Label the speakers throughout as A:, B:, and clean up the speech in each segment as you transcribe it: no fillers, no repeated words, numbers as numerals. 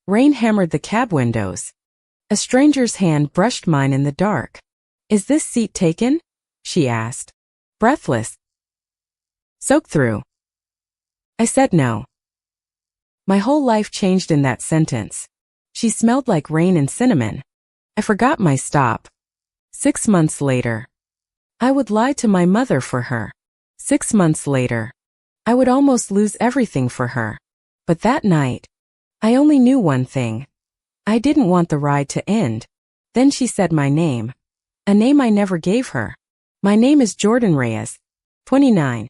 A: Rain hammered the cab windows. A stranger's hand brushed mine in the dark. "Is this seat taken?" she asked, breathless. "Soaked through." I said no. My whole life changed in that sentence. She smelled like rain and cinnamon. I forgot my stop. 6 months later. I would lie to my mother for her. 6 months later. I would almost lose everything for her. But that night, I only knew one thing. I didn't want the ride to end. Then she said my name. A name I never gave her. My name is Jordan Reyes, 29.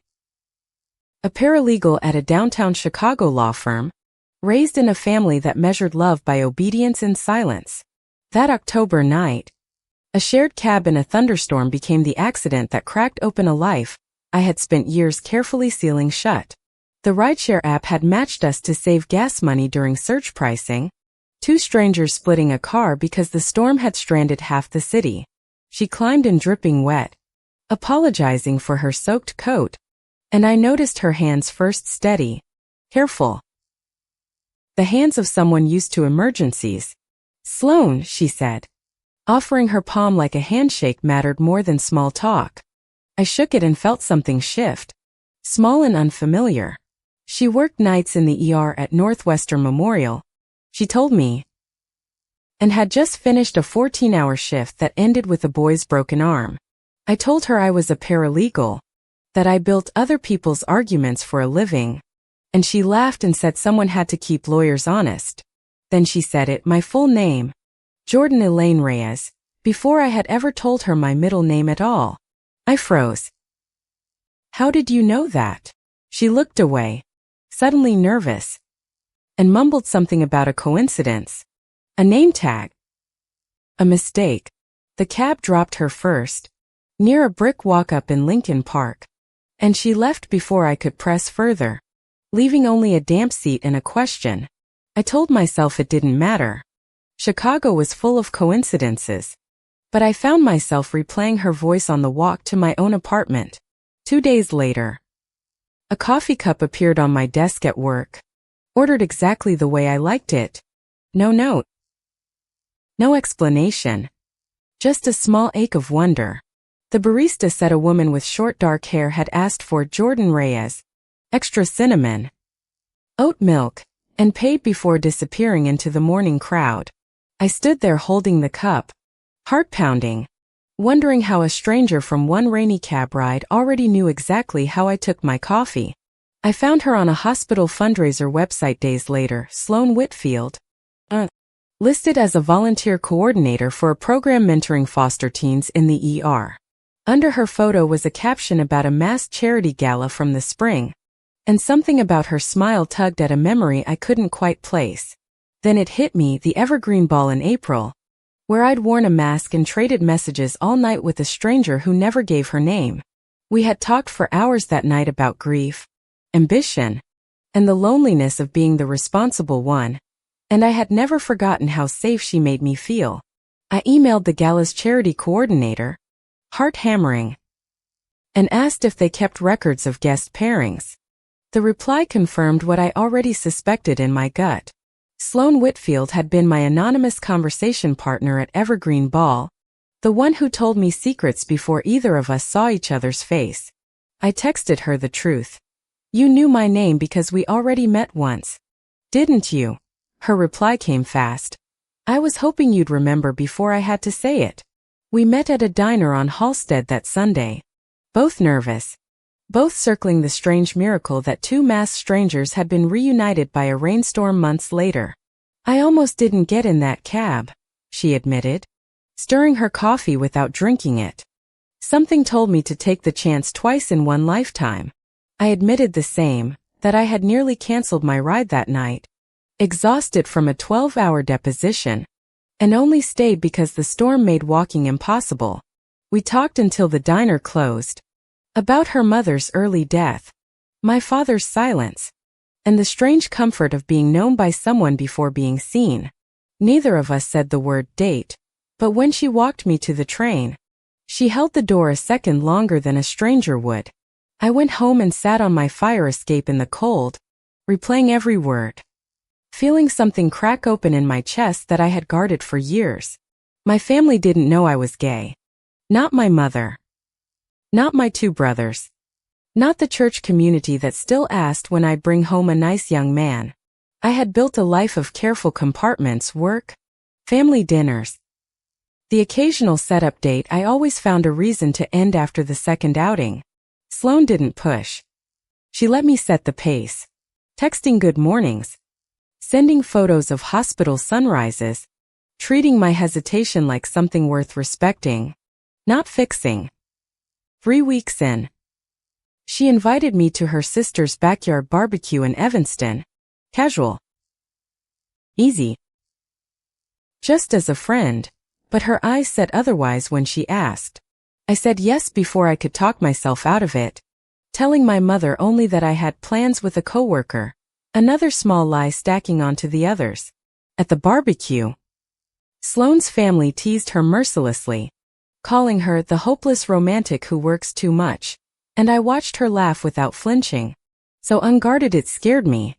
A: A paralegal at a downtown Chicago law firm, raised in a family that measured love by obedience and silence. That October night, a shared cab in a thunderstorm became the accident that cracked open a life I had spent years carefully sealing shut. The rideshare app had matched us to save gas money during surge pricing. 2 strangers splitting a car because the storm had stranded half the city. She climbed in dripping wet, apologizing for her soaked coat, and I noticed her hands first steady, careful. The hands of someone used to emergencies. "Sloan," she said. Offering her palm like a handshake mattered more than small talk. I shook it and felt something shift. Small and unfamiliar. She worked nights in the ER at Northwestern Memorial, she told me, and had just finished a 14-hour shift that ended with a boy's broken arm. I told her I was a paralegal, that I built other people's arguments for a living, and she laughed and said someone had to keep lawyers honest. Then she said it, my full name, Jordan Elaine Reyes, before I had ever told her my middle name at all. I froze. "How did you know that?" She looked away, suddenly nervous, and mumbled something about a coincidence. A name tag. A mistake. The cab dropped her first, near a brick walk-up in Lincoln Park, and she left before I could press further, leaving only a damp seat and a question. I told myself it didn't matter. Chicago was full of coincidences. But I found myself replaying her voice on the walk to my own apartment. 2 days later, a coffee cup appeared on my desk at work. Ordered exactly the way I liked it. No note. No explanation. Just a small ache of wonder. The barista said a woman with short dark hair had asked for Jordan Reyes, extra cinnamon, oat milk, and paid before disappearing into the morning crowd. I stood there holding the cup, heart pounding, wondering how a stranger from one rainy cab ride already knew exactly how I took my coffee. I found her on a hospital fundraiser website days later, Sloan Whitfield, listed as a volunteer coordinator for a program mentoring foster teens in the ER. Under her photo was a caption about a mass charity gala from the spring, and something about her smile tugged at a memory I couldn't quite place. Then it hit me, the Evergreen Ball in April, where I'd worn a mask and traded messages all night with a stranger who never gave her name. We had talked for hours that night about grief, ambition, and the loneliness of being the responsible one, and I had never forgotten how safe she made me feel. I emailed the gala's charity coordinator, heart hammering, and asked if they kept records of guest pairings. The reply confirmed what I already suspected in my gut. Sloan Whitfield had been my anonymous conversation partner at Evergreen Ball, the one who told me secrets before either of us saw each other's face. I texted her the truth. "You knew my name because we already met once, didn't you?" Her reply came fast. "I was hoping you'd remember before I had to say it. We met at a diner on Halsted that Sunday. Both nervous. Both circling the strange miracle that 2 masked strangers had been reunited by a rainstorm months later. I almost didn't get in that cab," she admitted, stirring her coffee without drinking it. "Something told me to take the chance twice in one lifetime." I admitted the same, that I had nearly canceled my ride that night, exhausted from a 12-hour deposition, and only stayed because the storm made walking impossible. We talked until the diner closed. About her mother's early death, my father's silence, and the strange comfort of being known by someone before being seen. Neither of us said the word date, but when she walked me to the train, she held the door a second longer than a stranger would. I went home and sat on my fire escape in the cold, replaying every word. feeling something crack open in my chest that I had guarded for years. My family didn't know I was gay. Not my mother. Not my two brothers. Not the church community that still asked when I'd bring home a nice young man. I had built a life of careful compartments: work, family dinners. The occasional setup date I always found a reason to end after the second outing. Sloane didn't push. She let me set the pace. Texting good mornings. Sending photos of hospital sunrises. Treating my hesitation like something worth respecting, not fixing. 3 weeks in, she invited me to her sister's backyard barbecue in Evanston. Casual. Easy. Just as a friend, but her eyes said otherwise when she asked. I said yes before I could talk myself out of it, telling my mother only that I had plans with a coworker, another small lie stacking onto the others. At the barbecue, Sloane's family teased her mercilessly, calling her the hopeless romantic who works too much, and I watched her laugh without flinching. So unguarded it scared me.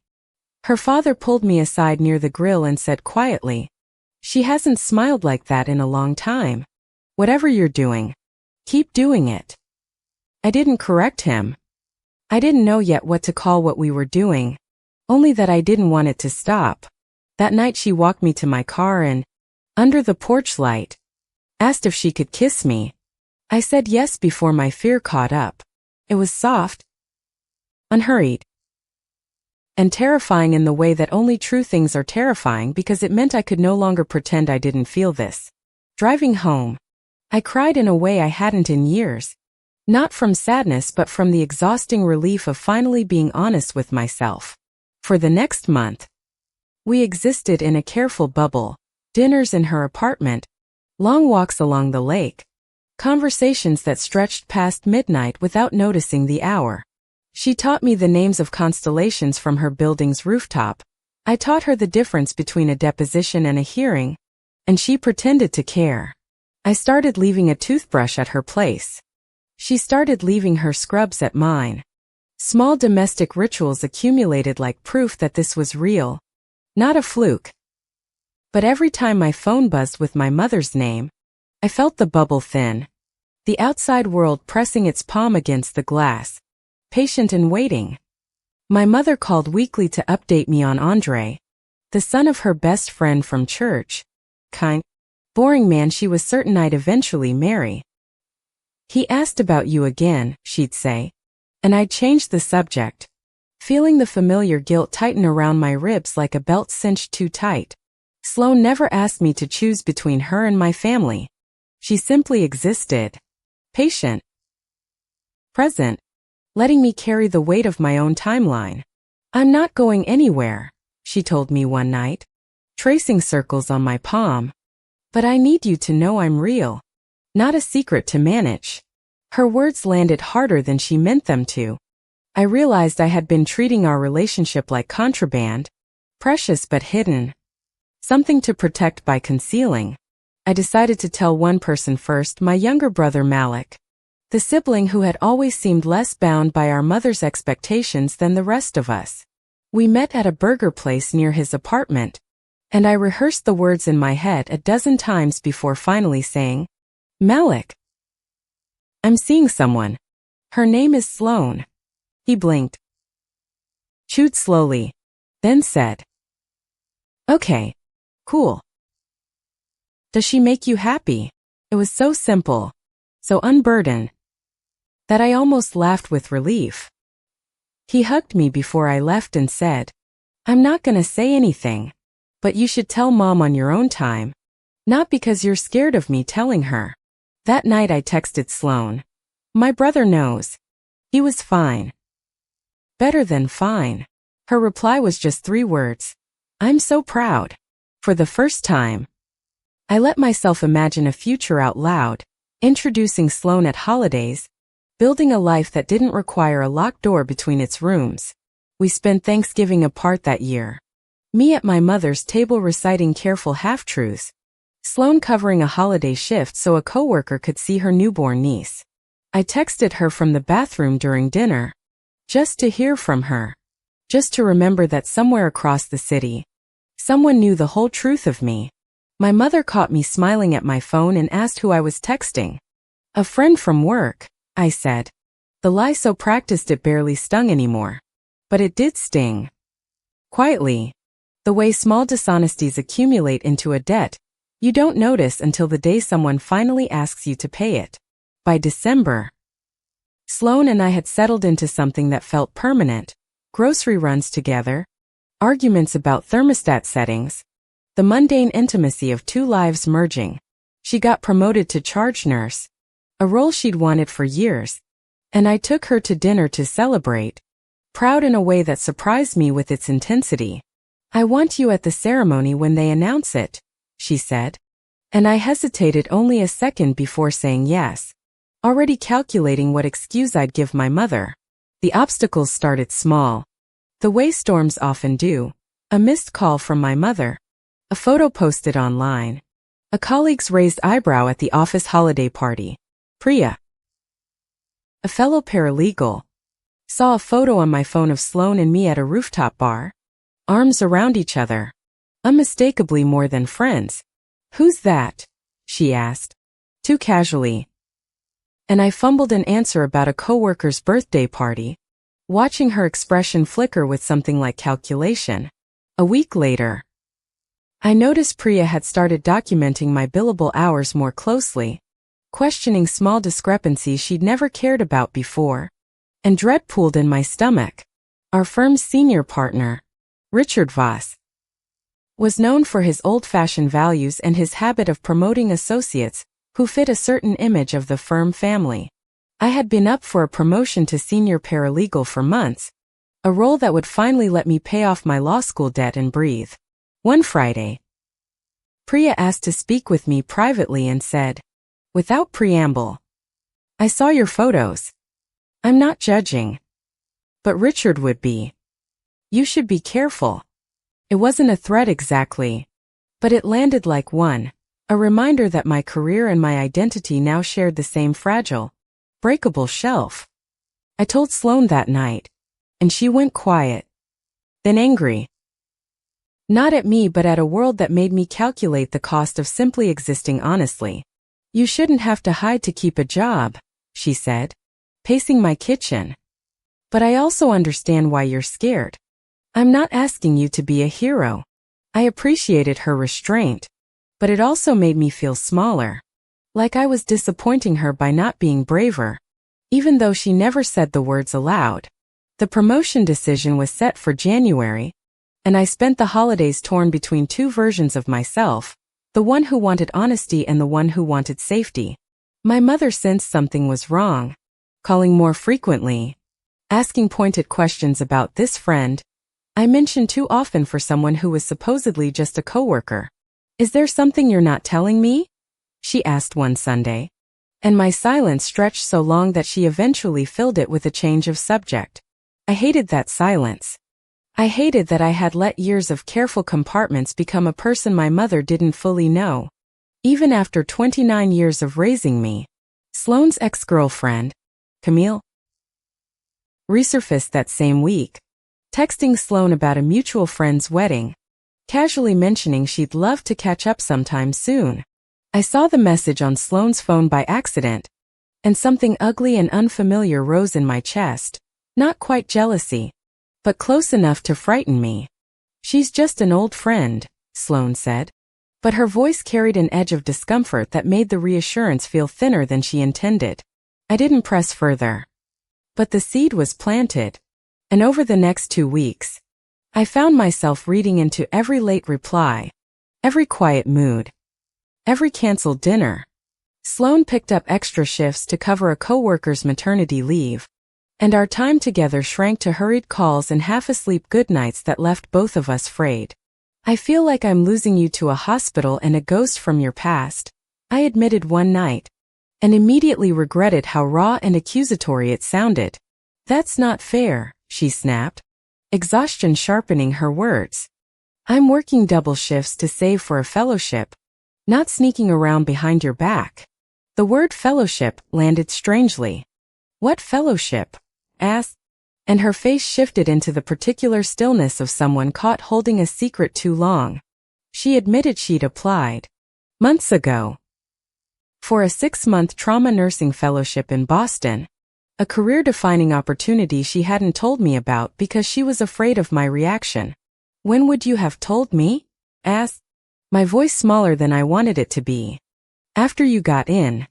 A: Her father pulled me aside near the grill and said quietly, "She hasn't smiled like that in a long time. Whatever you're doing, keep doing it." I didn't correct him. I didn't know yet what to call what we were doing, only that I didn't want it to stop. That night she walked me to my car and, under the porch light, asked if she could kiss me. I said yes before my fear caught up. It was soft, unhurried, and terrifying in the way that only true things are terrifying, because it meant I could no longer pretend I didn't feel this. Driving home, I cried in a way I hadn't in years. Not from sadness but from the exhausting relief of finally being honest with myself. For the next month, we existed in a careful bubble. Dinners in her apartment, long walks along the lake, conversations that stretched past midnight without noticing the hour. She taught me the names of constellations from her building's rooftop. I taught her the difference between a deposition and a hearing, and she pretended to care. I started leaving a toothbrush at her place. She started leaving her scrubs at mine. Small domestic rituals accumulated like proof that this was real, not a fluke. But every time my phone buzzed with my mother's name, I felt the bubble thin. The outside world pressing its palm against the glass, patient and waiting. My mother called weekly to update me on Andre, the son of her best friend from church. Kind, boring man she was certain I'd eventually marry. "He asked about you again," she'd say, and I'd change the subject, feeling the familiar guilt tighten around my ribs like a belt cinched too tight. Sloane never asked me to choose between her and my family. She simply existed. Patient. Present. Letting me carry the weight of my own timeline. "I'm not going anywhere," she told me one night, tracing circles on my palm. "But I need you to know I'm real. Not a secret to manage." Her words landed harder than she meant them to. I realized I had been treating our relationship like contraband, precious but hidden. Something to protect by concealing. I decided to tell one person first, my younger brother Malik, the sibling who had always seemed less bound by our mother's expectations than the rest of us. We met at a burger place near his apartment, and I rehearsed the words in my head a dozen times before finally saying, "Malik, I'm seeing someone. Her name is Sloane." He blinked, chewed slowly, then said, "Okay. Cool. Does she make you happy?" It was so simple, so unburdened, that I almost laughed with relief. He hugged me before I left and said, "I'm not gonna say anything, but you should tell Mom on your own time. Not because you're scared of me telling her." That night I texted Sloane. "My brother knows." He was fine. Better than fine. Her reply was just 3 words. "I'm so proud." For the first time, I let myself imagine a future out loud, introducing Sloane at holidays, building a life that didn't require a locked door between its rooms. We spent Thanksgiving apart that year. Me at my mother's table reciting careful half-truths, Sloane covering a holiday shift so a coworker could see her newborn niece. I texted her from the bathroom during dinner, just to hear from her, just to remember that somewhere across the city, Someone knew the whole truth of me. My mother caught me smiling at my phone and asked who I was texting. A friend from work, I said. The lie so practiced it barely stung anymore. But it did sting. Quietly. The way small dishonesties accumulate into a debt you don't notice until the day someone finally asks you to pay it. By December, Sloan and I had settled into something that felt permanent. Grocery runs together, arguments about thermostat settings, the mundane intimacy of two lives merging. She got promoted to charge nurse, a role she'd wanted for years, and I took her to dinner to celebrate, proud in a way that surprised me with its intensity. I want you at the ceremony when they announce it, she said. And I hesitated only a second before saying yes, already calculating what excuse I'd give my mother. The obstacles started small, the way storms often do. A missed call from my mother, a photo posted online, a colleague's raised eyebrow at the office holiday party. Priya, a fellow paralegal, saw a photo on my phone of Sloan and me at a rooftop bar, arms around each other, unmistakably more than friends. Who's that? She asked, too casually. And I fumbled an answer about a coworker's birthday party, watching her expression flicker with something like calculation. A week later, I noticed Priya had started documenting my billable hours more closely, questioning small discrepancies she'd never cared about before, and dread pooled in my stomach. Our firm's senior partner, Richard Voss, was known for his old-fashioned values and his habit of promoting associates who fit a certain image of the firm family. I had been up for a promotion to senior paralegal for months, a role that would finally let me pay off my law school debt and breathe. One Friday, Priya asked to speak with me privately and said, without preamble, I saw your photos. I'm not judging. But Richard would be. You should be careful. It wasn't a threat exactly, but it landed like one, a reminder that my career and my identity now shared the same fragile, breakable shelf. I told Sloan that night, and she went quiet, then angry. Not at me but at a world that made me calculate the cost of simply existing honestly. You shouldn't have to hide to keep a job, she said, pacing my kitchen. But I also understand why you're scared. I'm not asking you to be a hero. I appreciated her restraint, but it also made me feel smaller, like I was disappointing her by not being braver, even though she never said the words aloud. The promotion decision was set for January, and I spent the holidays torn between two versions of myself, the one who wanted honesty and the one who wanted safety. My mother sensed something was wrong, calling more frequently, asking pointed questions about this friend I mentioned too often for someone who was supposedly just a coworker. Is there something you're not telling me? She asked one Sunday, and my silence stretched so long that she eventually filled it with a change of subject. I hated that silence. I hated that I had let years of careful compartments become a person my mother didn't fully know. Even after 29 years of raising me, Sloane's ex-girlfriend, Camille, resurfaced that same week, texting Sloan about a mutual friend's wedding, casually mentioning she'd love to catch up sometime soon. I saw the message on Sloane's phone by accident, and something ugly and unfamiliar rose in my chest. Not quite jealousy, but close enough to frighten me. She's just an old friend, Sloan said, but her voice carried an edge of discomfort that made the reassurance feel thinner than she intended. I didn't press further. But the seed was planted, and over the next 2 weeks, I found myself reading into every late reply, every quiet mood, every canceled dinner. Sloan picked up extra shifts to cover a coworker's maternity leave, and our time together shrank to hurried calls and half-asleep goodnights that left both of us frayed. I feel like I'm losing you to a hospital and a ghost from your past, I admitted one night, and immediately regretted how raw and accusatory it sounded. That's not fair, she snapped, exhaustion sharpening her words. I'm working double shifts to save for a fellowship, not sneaking around behind your back. The word fellowship landed strangely. What fellowship? Asked. and her face shifted into the particular stillness of someone caught holding a secret too long. She admitted she'd applied months ago for a 6-month trauma nursing fellowship in Boston, a career-defining opportunity she hadn't told me about because she was afraid of my reaction. When would you have told me? Asked, my voice smaller than I wanted it to be. After you got in.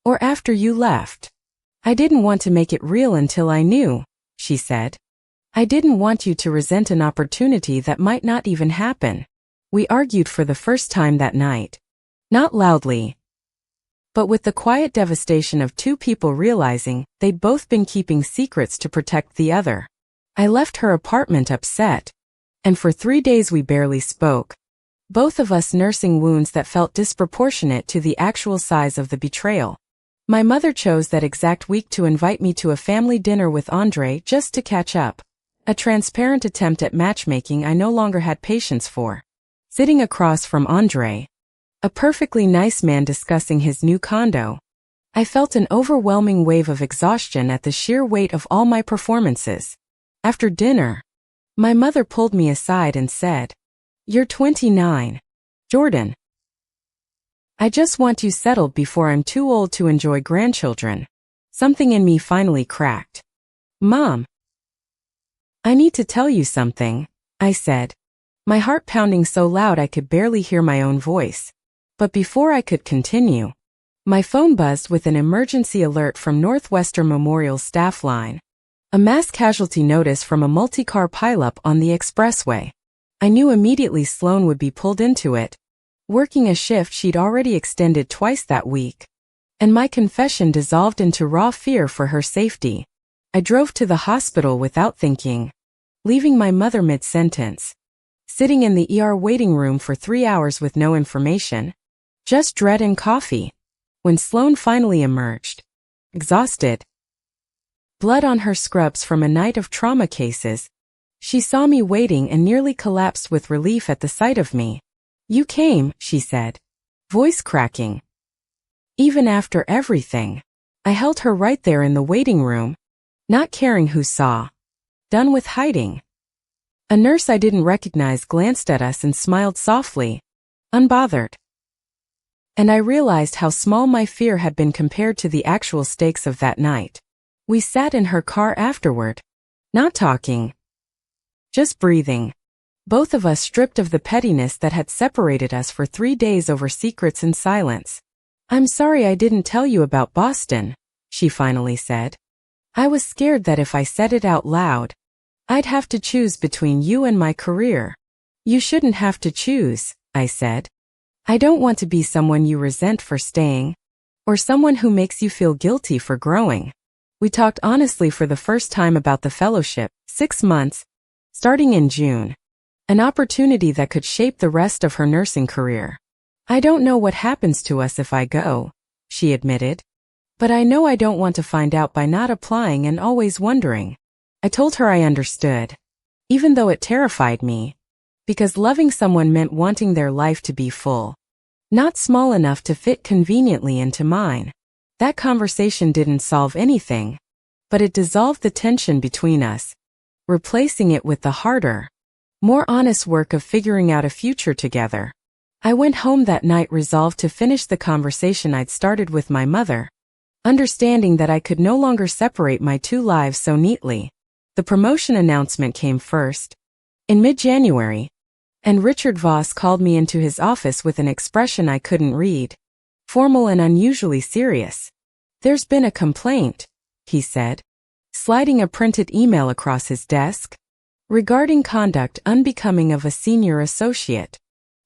A: Or after you left. I didn't want to make it real until I knew, she said. I didn't want you to resent an opportunity that might not even happen. We argued for the first time that night. Not loudly, but with the quiet devastation of two people realizing they'd both been keeping secrets to protect the other. I left her apartment upset, and for 3 days we barely spoke, both of us nursing wounds that felt disproportionate to the actual size of the betrayal. My mother chose that exact week to invite me to a family dinner with Andre just to catch up, a transparent attempt at matchmaking I no longer had patience for. Sitting across from Andre, a perfectly nice man discussing his new condo, I felt an overwhelming wave of exhaustion at the sheer weight of all my performances. After dinner, my mother pulled me aside and said, "You're 29, Jordan. I just want you settled before I'm too old to enjoy grandchildren." Something in me finally cracked. "Mom, I need to tell you something," I said, my heart pounding so loud I could barely hear my own voice. But before I could continue, my phone buzzed with an emergency alert from Northwestern Memorial's staff line. A mass casualty notice from a multi-car pileup on the expressway. I knew immediately Sloan would be pulled into it, working a shift she'd already extended twice that week. And my confession dissolved into raw fear for her safety. I drove to the hospital without thinking, leaving my mother mid-sentence. Sitting in the ER waiting room for 3 hours with no information, just dread and coffee, when Sloan finally emerged, exhausted, blood on her scrubs from a night of trauma cases. She saw me waiting and nearly collapsed with relief at the sight of me. "You came," she said, voice cracking. Even after everything, I held her right there in the waiting room, not caring who saw. Done with hiding. A nurse I didn't recognize glanced at us and smiled softly, unbothered. And I realized how small my fear had been compared to the actual stakes of that night. We sat in her car afterward, not talking, just breathing. Both of us stripped of the pettiness that had separated us for 3 days over secrets and silence. "I'm sorry I didn't tell you about Boston," she finally said. "I was scared that if I said it out loud, I'd have to choose between you and my career." "You shouldn't have to choose," I said. "I don't want to be someone you resent for staying, or someone who makes you feel guilty for growing." We talked honestly for the first time about the fellowship, 6 months, starting in June. An opportunity that could shape the rest of her nursing career. "I don't know what happens to us if I go," she admitted. "But I know I don't want to find out by not applying and always wondering." I told her I understood, even though it terrified me, because loving someone meant wanting their life to be full, not small enough to fit conveniently into mine. That conversation didn't solve anything, but it dissolved the tension between us, replacing it with the harder, more honest work of figuring out a future together. I went home that night resolved to finish the conversation I'd started with my mother, understanding that I could no longer separate my two lives so neatly. The promotion announcement came first, in mid-January, and Richard Voss called me into his office with an expression I couldn't read, formal and unusually serious. "There's been a complaint," he said, sliding a printed email across his desk, "regarding conduct unbecoming of a senior associate.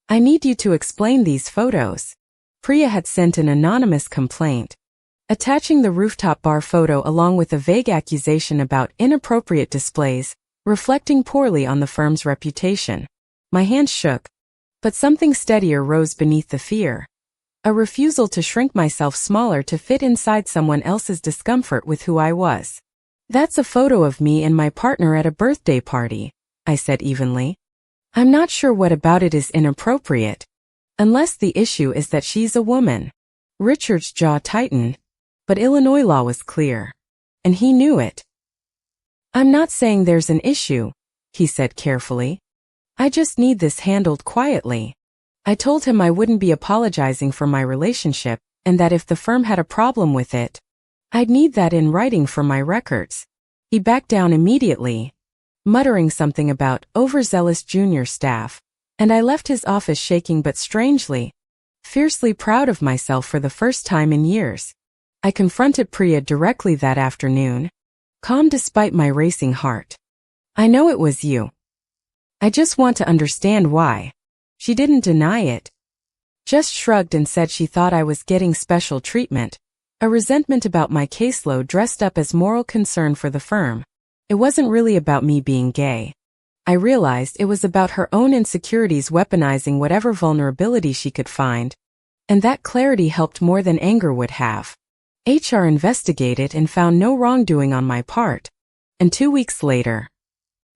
A: I need you to explain these photos." Priya had sent an anonymous complaint, attaching the rooftop bar photo along with a vague accusation about inappropriate displays, reflecting poorly on the firm's reputation. My hands shook, but something steadier rose beneath the fear. A refusal to shrink myself smaller to fit inside someone else's discomfort with who I was. "That's a photo of me and my partner at a birthday party," I said evenly. "I'm not sure what about it is inappropriate, unless the issue is that she's a woman." Richard's jaw tightened, but Illinois law was clear, and he knew it. I'm not saying there's an issue, he said carefully. I just need this handled quietly. I told him I wouldn't be apologizing for my relationship, and that if the firm had a problem with it, I'd need that in writing for my records. He backed down immediately, muttering something about overzealous junior staff, and I left his office shaking but strangely, fiercely proud of myself for the first time in years. I confronted Priya directly that afternoon, calm despite my racing heart. I know it was you. I just want to understand why. She didn't deny it, just shrugged and said she thought I was getting special treatment, a resentment about my caseload dressed up as moral concern for the firm. It wasn't really about me being gay. I realized it was about her own insecurities weaponizing whatever vulnerability she could find, and that clarity helped more than anger would have. HR investigated and found no wrongdoing on my part, and 2 weeks later,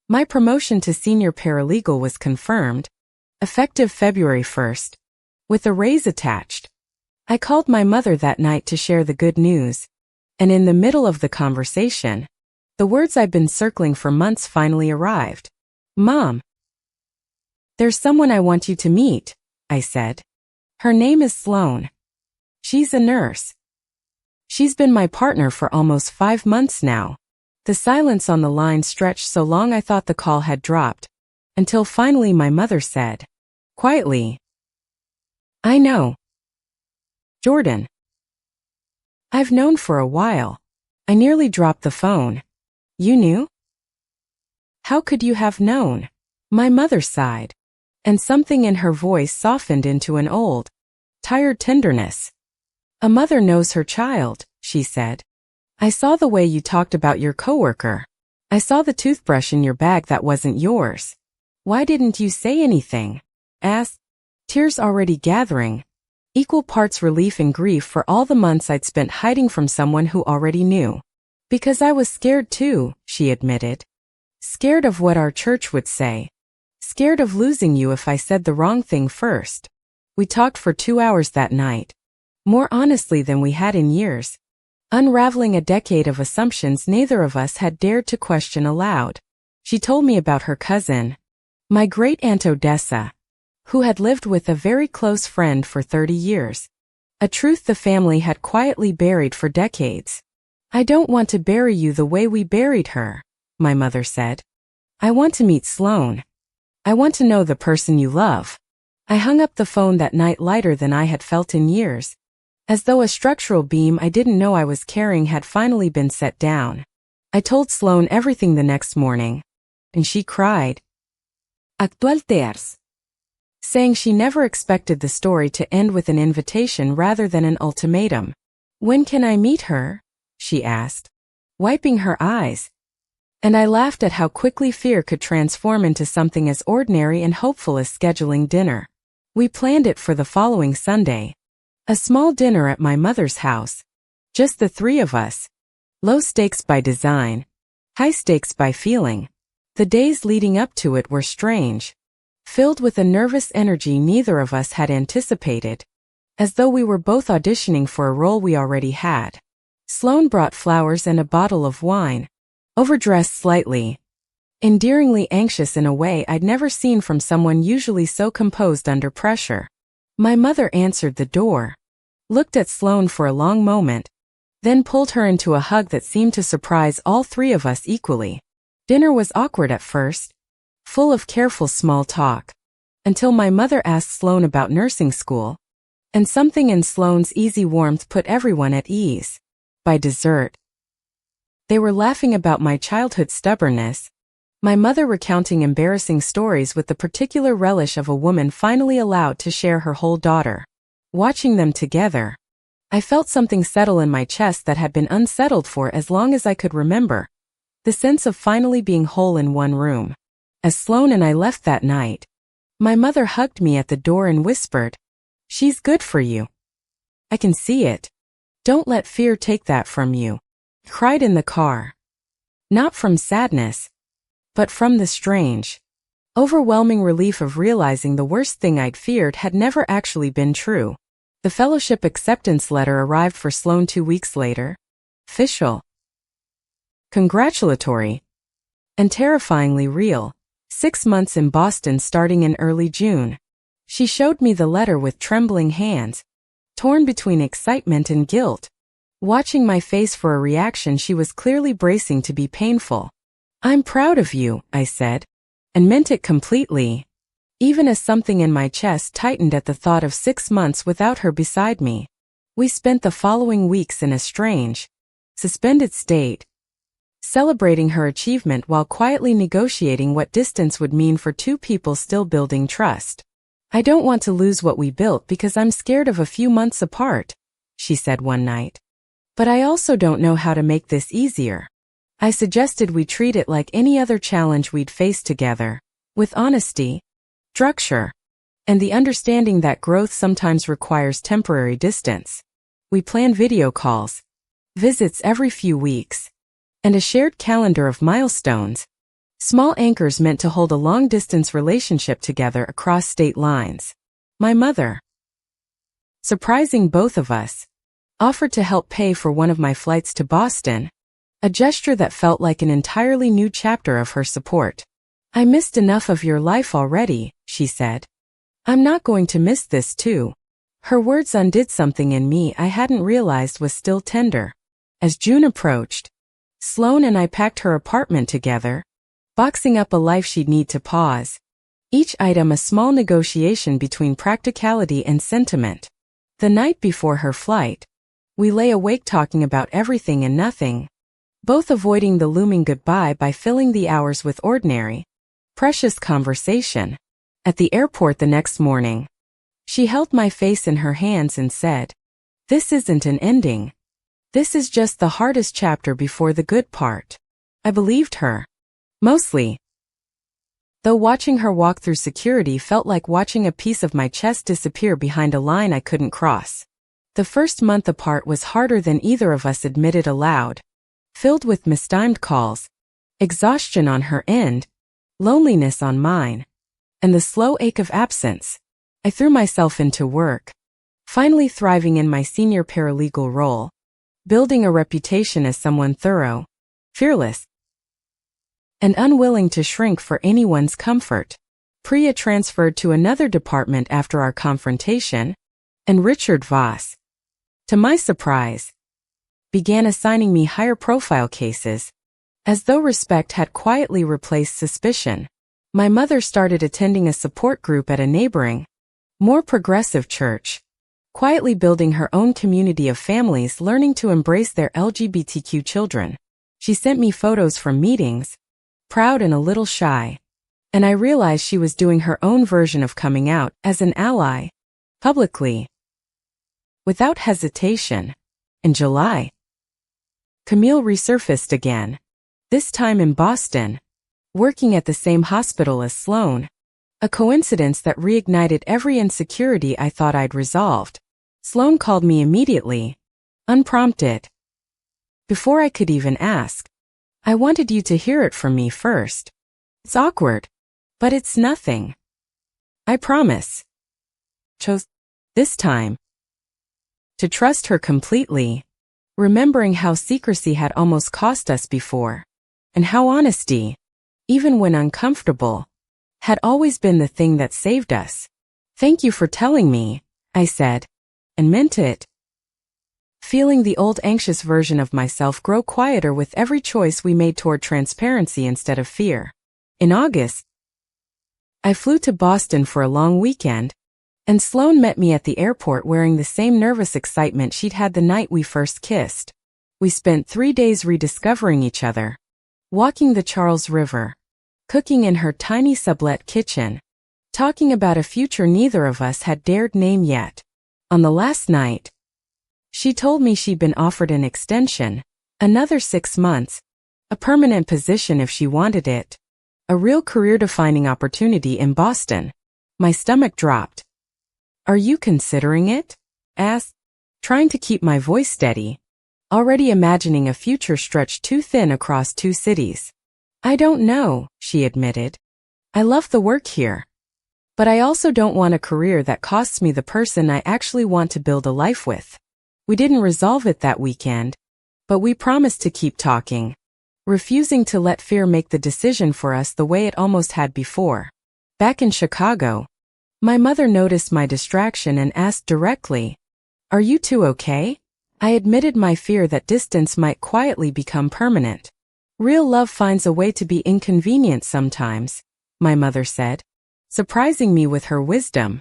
A: my promotion to senior paralegal was confirmed, effective February 1st, with a raise attached. I called my mother that night to share the good news, and in the middle of the conversation, the words I'd been circling for months finally arrived. Mom, there's someone I want you to meet, I said. Her name is Sloan. She's a nurse. She's been my partner for almost 5 months now. The silence on the line stretched so long I thought the call had dropped, until finally my mother said, quietly, I know. Jordan. I've known for a while. I nearly dropped the phone. You knew? How could you have known? My mother sighed, and something in her voice softened into an old, tired tenderness. A mother knows her child, she said. I saw the way you talked about your coworker. I saw the toothbrush in your bag that wasn't yours. Why didn't you say anything? Asked, tears already gathering, equal parts relief and grief for all the months I'd spent hiding from someone who already knew. Because I was scared too, she admitted. Scared of what our church would say. Scared of losing you if I said the wrong thing first. We talked for 2 hours that night. More honestly than we had in years. Unraveling a decade of assumptions neither of us had dared to question aloud. She told me about her cousin, my great-aunt Odessa, who had lived with a very close friend for 30 years. A truth the family had quietly buried for decades. I don't want to bury you the way we buried her, my mother said. I want to meet Sloan. I want to know the person you love. I hung up the phone that night lighter than I had felt in years, as though a structural beam I didn't know I was carrying had finally been set down. I told Sloan everything the next morning, and she cried. Actualters. Saying she never expected the story to end with an invitation rather than an ultimatum. When can I meet her? She asked, wiping her eyes. And I laughed at how quickly fear could transform into something as ordinary and hopeful as scheduling dinner. We planned it for the following Sunday. A small dinner at my mother's house. Just the 3 of us. Low stakes by design. High stakes by feeling. The days leading up to it were strange. Filled with a nervous energy neither of us had anticipated. As though we were both auditioning for a role we already had. Sloan brought flowers and a bottle of wine. Overdressed slightly. Endearingly anxious in a way I'd never seen from someone usually so composed under pressure. My mother answered the door. Looked at Sloan for a long moment. Then pulled her into a hug that seemed to surprise all 3 of us equally. Dinner was awkward at first. Full of careful small talk. Until my mother asked Sloan about nursing school. And something in Sloan's easy warmth put everyone at ease. By dessert, they were laughing about my childhood stubbornness, my mother recounting embarrassing stories with the particular relish of a woman finally allowed to share her whole daughter. Watching them together, I felt something settle in my chest that had been unsettled for as long as I could remember. The sense of finally being whole in one room. As Sloan and I left that night, my mother hugged me at the door and whispered, "She's good for you. I can see it. Don't let fear take that from you." Cried in the car. Not from sadness, but from the strange, overwhelming relief of realizing the worst thing I'd feared had never actually been true. The fellowship acceptance letter arrived for Sloan 2 weeks later. Official. Congratulatory, And terrifyingly real. 6 months in Boston starting in early June. She showed me the letter with trembling hands, torn between excitement and guilt. Watching my face for a reaction she was clearly bracing to be painful. "I'm proud of you," I said, and meant it completely, even as something in my chest tightened at the thought of 6 months without her beside me. We spent the following weeks in a strange, suspended state, celebrating her achievement while quietly negotiating what distance would mean for two people still building trust. "I don't want to lose what we built because I'm scared of a few months apart," she said one night. "But I also don't know how to make this easier." I suggested we treat it like any other challenge we'd face together, with honesty, structure, and the understanding that growth sometimes requires temporary distance. We planned video calls, visits every few weeks, and a shared calendar of milestones, small anchors meant to hold a long-distance relationship together across state lines. My mother, surprising both of us, offered to help pay for one of my flights to Boston, a gesture that felt like an entirely new chapter of her support. "I missed enough of your life already," she said. "I'm not going to miss this too." Her words undid something in me I hadn't realized was still tender. As June approached, Sloan and I packed her apartment together, boxing up a life she'd need to pause. Each item a small negotiation between practicality and sentiment. The night before her flight, we lay awake talking about everything and nothing, both avoiding the looming goodbye by filling the hours with ordinary, precious conversation. At the airport the next morning, she held my face in her hands and said, "This isn't an ending. This is just the hardest chapter before the good part." I believed her. Mostly. Though watching her walk through security felt like watching a piece of my chest disappear behind a line I couldn't cross. The first month apart was harder than either of us admitted aloud, filled with mistimed calls, exhaustion on her end, loneliness on mine, and the slow ache of absence. I threw myself into work, finally thriving in my senior paralegal role, building a reputation as someone thorough, fearless, and unwilling to shrink for anyone's comfort. Priya transferred to another department after our confrontation, and Richard Voss, to my surprise, began assigning me higher-profile cases, as though respect had quietly replaced suspicion. My mother started attending a support group at a neighboring, more progressive church, quietly building her own community of families learning to embrace their LGBTQ children. She sent me photos from meetings, proud and a little shy, and I realized she was doing her own version of coming out as an ally, publicly. Without hesitation, in July, Camille resurfaced again, this time in Boston, working at the same hospital as Sloan, a coincidence that reignited every insecurity I thought I'd resolved. Sloan called me immediately, unprompted. Before I could even ask, "I wanted you to hear it from me first. It's awkward, but it's nothing. I promise." Chose, this time, to trust her completely, remembering how secrecy had almost cost us before, and how honesty, even when uncomfortable, had always been the thing that saved us. "Thank you for telling me," I said, and meant it. Feeling the old anxious version of myself grow quieter with every choice we made toward transparency instead of fear. In August, I flew to Boston for a long weekend, and Sloan met me at the airport wearing the same nervous excitement she'd had the night we first kissed. We spent 3 days rediscovering each other, walking the Charles River, cooking in her tiny sublet kitchen, talking about a future neither of us had dared name yet. On the last night, she told me she'd been offered an extension, another 6 months, a permanent position if she wanted it, a real career-defining opportunity in Boston. My stomach dropped. "Are you considering it?" asked, trying to keep my voice steady, already imagining a future stretched too thin across 2 cities. "I don't know," she admitted. "I love the work here. But I also don't want a career that costs me the person I actually want to build a life with." We didn't resolve it that weekend, but we promised to keep talking. refusing to let fear make the decision for us the way it almost had before. Back in Chicago, my mother noticed my distraction and asked directly, "Are you two okay?" I admitted my fear that distance might quietly become permanent. "Real love finds a way to be inconvenient sometimes," my mother said, surprising me with her wisdom.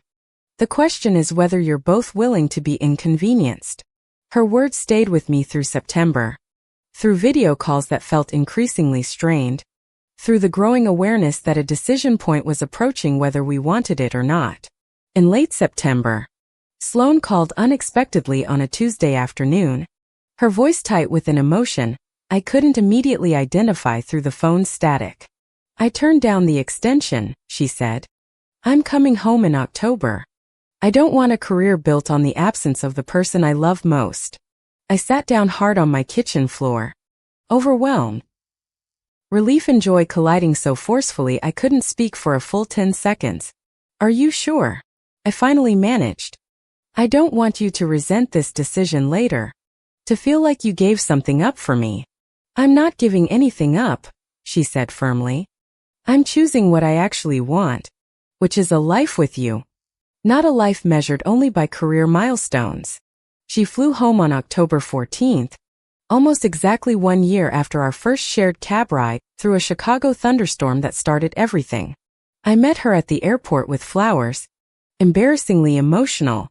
A: "The question is whether you're both willing to be inconvenienced." Her words stayed with me through September. Through video calls that felt increasingly strained. Through the growing awareness that a decision point was approaching whether we wanted it or not. In late September, Sloane called unexpectedly on a Tuesday afternoon. Her voice tight with an emotion I couldn't immediately identify through the phone's static. "I turned down the extension," she said. "I'm coming home in October. I don't want a career built on the absence of the person I love most." I sat down hard on my kitchen floor, overwhelmed. Relief and joy colliding so forcefully I couldn't speak for a full 10 seconds. "Are you sure?" I finally managed. "I don't want you to resent this decision later. To feel like you gave something up for me." "I'm not giving anything up," she said firmly. "I'm choosing what I actually want, which is a life with you. Not a life measured only by career milestones." She flew home on October 14th, almost exactly 1 year after our first shared cab ride through a Chicago thunderstorm that started everything. I met her at the airport with flowers, embarrassingly emotional,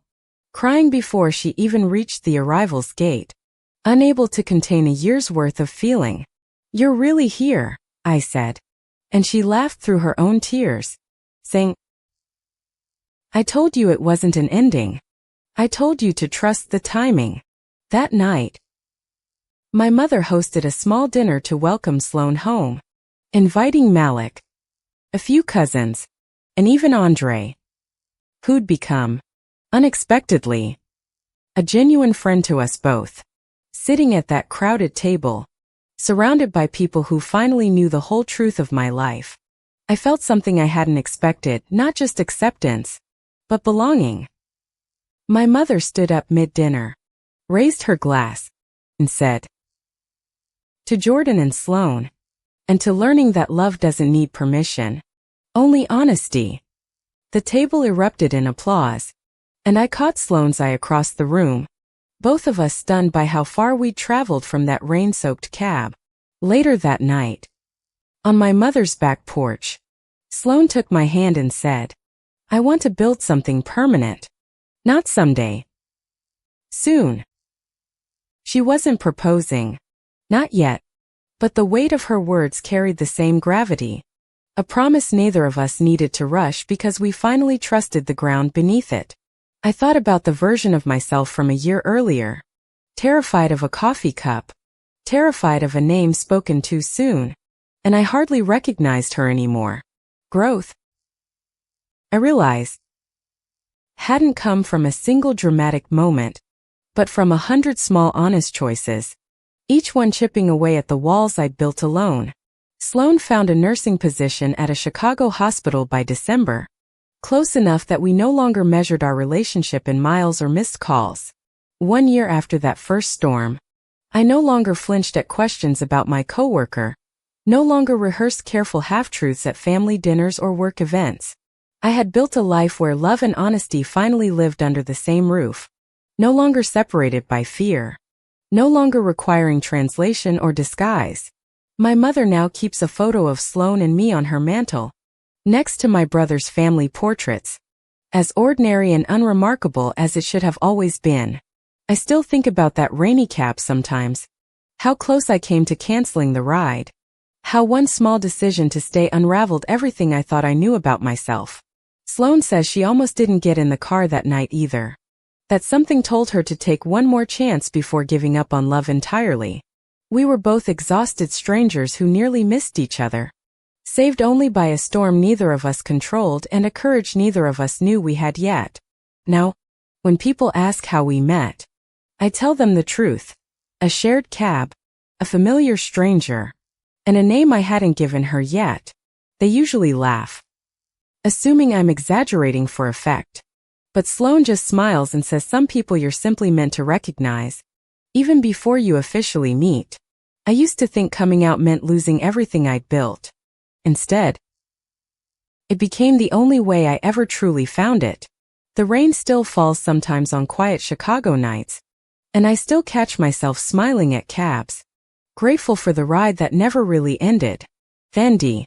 A: crying before she even reached the arrival's gate, unable to contain a year's worth of feeling. "You're really here," I said. And she laughed through her own tears, saying, "I told you it wasn't an ending. I told you to trust the timing." That night, my mother hosted a small dinner to welcome Sloane home, inviting Malik, a few cousins, and even Andre, who'd become, unexpectedly, a genuine friend to us both. Sitting at that crowded table, surrounded by people who finally knew the whole truth of my life, I felt something I hadn't expected, not just acceptance, but belonging. My mother stood up mid-dinner, raised her glass, and said, "To Jordan and Sloane, and to learning that love doesn't need permission, only honesty." The table erupted in applause, and I caught Sloane's eye across the room, both of us stunned by how far we'd traveled from that rain-soaked cab. Later that night, on my mother's back porch, Sloane took my hand and said, "I want to build something permanent. Not someday. Soon." She wasn't proposing. Not yet. But the weight of her words carried the same gravity. A promise neither of us needed to rush because we finally trusted the ground beneath it. I thought about the version of myself from a year earlier. Terrified of a coffee cup. Terrified of a name spoken too soon. And I hardly recognized her anymore. Growth, I realized, hadn't come from a single dramatic moment, but from 100 small honest choices, each one chipping away at the walls I'd built alone. Sloane found a nursing position at a Chicago hospital by December, close enough that we no longer measured our relationship in miles or missed calls. 1 year after that first storm, I no longer flinched at questions about my coworker, no longer rehearsed careful half-truths at family dinners or work events. I had built a life where love and honesty finally lived under the same roof, no longer separated by fear, no longer requiring translation or disguise. My mother now keeps a photo of Sloane and me on her mantle, next to my brother's family portraits, as ordinary and unremarkable as it should have always been. I still think about that rainy cab sometimes, how close I came to canceling the ride, how one small decision to stay unraveled everything I thought I knew about myself. Sloane says she almost didn't get in the car that night either, that something told her to take one more chance before giving up on love entirely. We were both exhausted strangers who nearly missed each other, saved only by a storm neither of us controlled and a courage neither of us knew we had yet. Now, when people ask how we met, I tell them the truth. A shared cab, a familiar stranger, and a name I hadn't given her yet. They usually laugh, assuming I'm exaggerating for effect. But Sloane just smiles and says some people you're simply meant to recognize, even before you officially meet. I used to think coming out meant losing everything I'd built. Instead, it became the only way I ever truly found it. The rain still falls sometimes on quiet Chicago nights, and I still catch myself smiling at cabs, grateful for the ride that never really ended. Vandy.